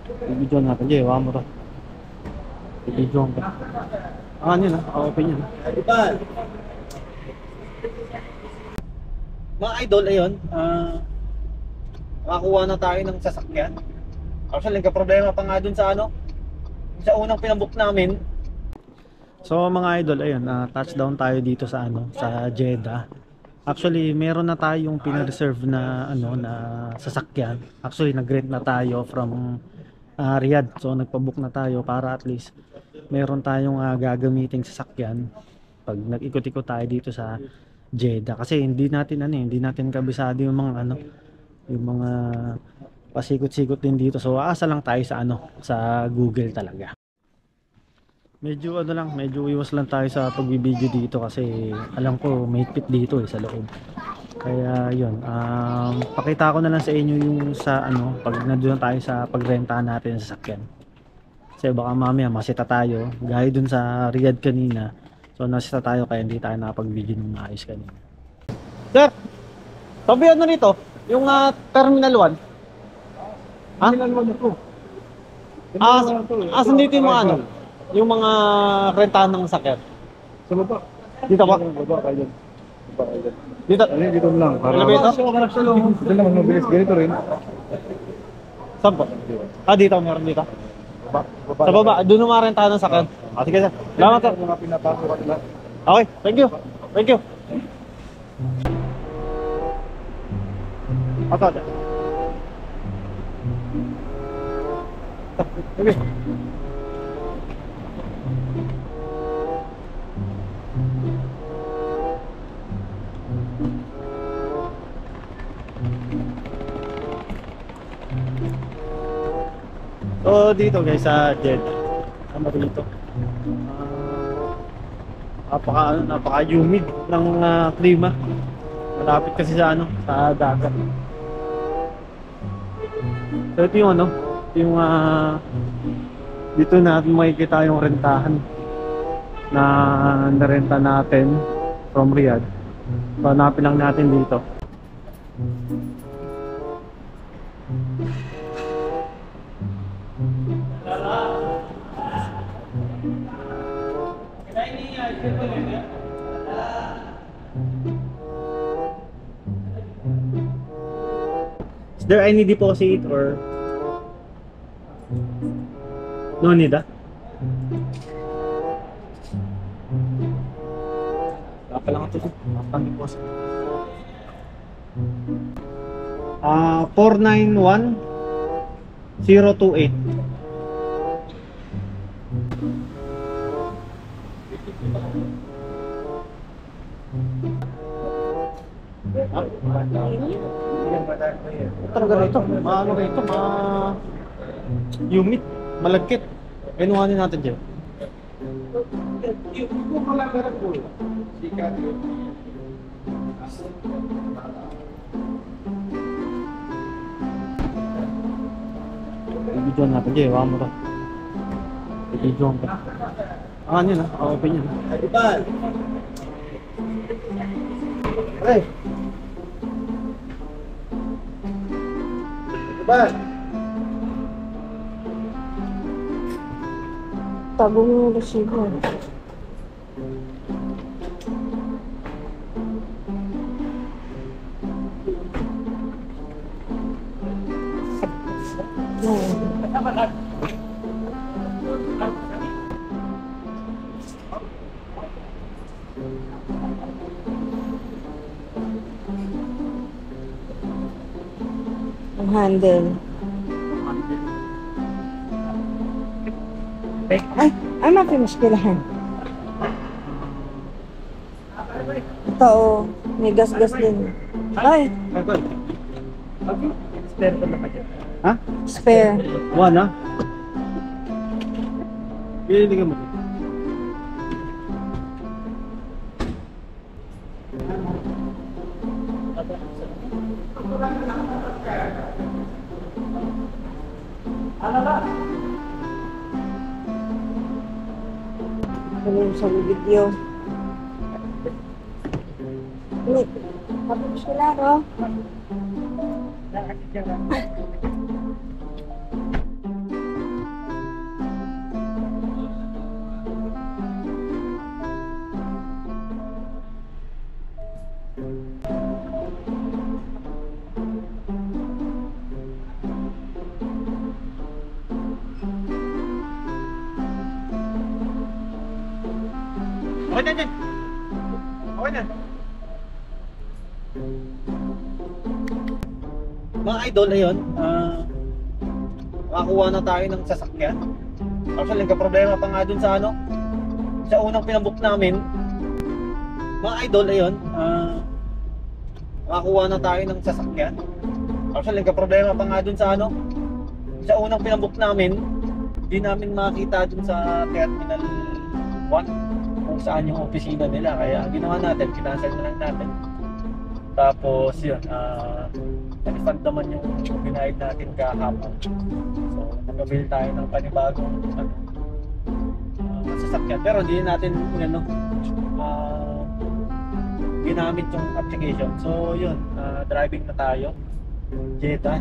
Video natin, Jay. Wala mo to. Video ko. Ano yun, open yun. Mga idol, ayun. Nakakuha na tayo ng sasakyan. Actually, nagka-problema pa nga dun sa ano, sa unang pinabook namin. So mga idol, ayun, touchdown tayo dito sa ano, sa Jeddah. Actually, meron na tayong pina-reserve na ano na sasakyan. Actually, nag-rent na tayo from Riyadh. So nagpa-book na tayo para at least meron tayong gagamiting sasakyan pag nag-ikot-ikot tayo dito sa Jeddah. Kasi hindi natin ano, hindi natin kabisado yung mga ano, yung mga pasikot-sikot din dito. So aasa lang tayo sa ano, sa Google talaga. Medyo ano lang, medyo iwas lang tayo sa pagbibideo dito kasi alam ko mahigpit dito sa loob. Kaya yun, pakita ko na lang sa inyo yung sa ano, pag nandoon tayo sa pagrentahan natin sa sasakyan. Kasi baka mamaya masita tayo, gaya dun sa Riyadh kanina. So nasita tayo kaya hindi tayo nakapag-video ng maayos kanina. Sir, sabi ano nito? Yung Terminal 1? Ha? Terminal 1 ako. Asan dito yung mga ano? Yung mga rentahan ng sasakyan? Sa baba. Dito ba? Sa baba kayo. Baba kayo. Dito? Ano yun, dito lang. Elevator? Dito lang, mabilis. Ganito rin. Saan po? Dito, meron dito. Baba. Sa baba, doon yung mga rentahan ng sasakyan. Sige sir. Salamat sir. Mga pinapasok nila. Okay, thank you. Thank you. Ato. Okay. So dito guys sa Jeddah, ano dito? Napaka humid ng klima. Malapit kasi sa ano, sa dagat. So ito yung ano, ito yung dito natin makikita yung rentahan na narenta natin from Riyadh. So hanapin lang natin dito. Is there any deposit or no need Wala lang ito. Ang deposit. 491028. Talaga rito, maano rito, humid, malagkit. Inuhanin natin dyan. Yung malagaran po. Sikat yun. Video natin dyan, wala mo to. Video ko. Ano yun open yun. Adiban! Hey! Adiban! Tago mo yung receiver. Ang handle. Ay, mapimuskilahan. Ito, may gas-gas din. Ay, Spare pa na pa dyan. Ha? spare. One Pili mo. Ano yung sa video? Ini, mapimuskilahan, oh. na dyan. Okay na. Mga idol, ayun. Makakuha na tayo ng sasakyan. Actually, nagka-problema pa nga dun sa ano. Sa unang pinabook namin. Mga idol, ayun. Makakuha na tayo ng sasakyan. Actually, nagka-problema pa nga dun sa ano. Sa unang pinabook namin, hindi namin makita dun sa Terminal 1 kung saan yung opisina nila. Kaya ang ginawa natin, kinancel na lang natin. Tapos yun, na-refund naman yung binayad natin kahapon. So, nag-avail tayo ng panibagong sasakyan. Pero hindi natin ginamit yung application. So yun, driving na tayo. Jeddah.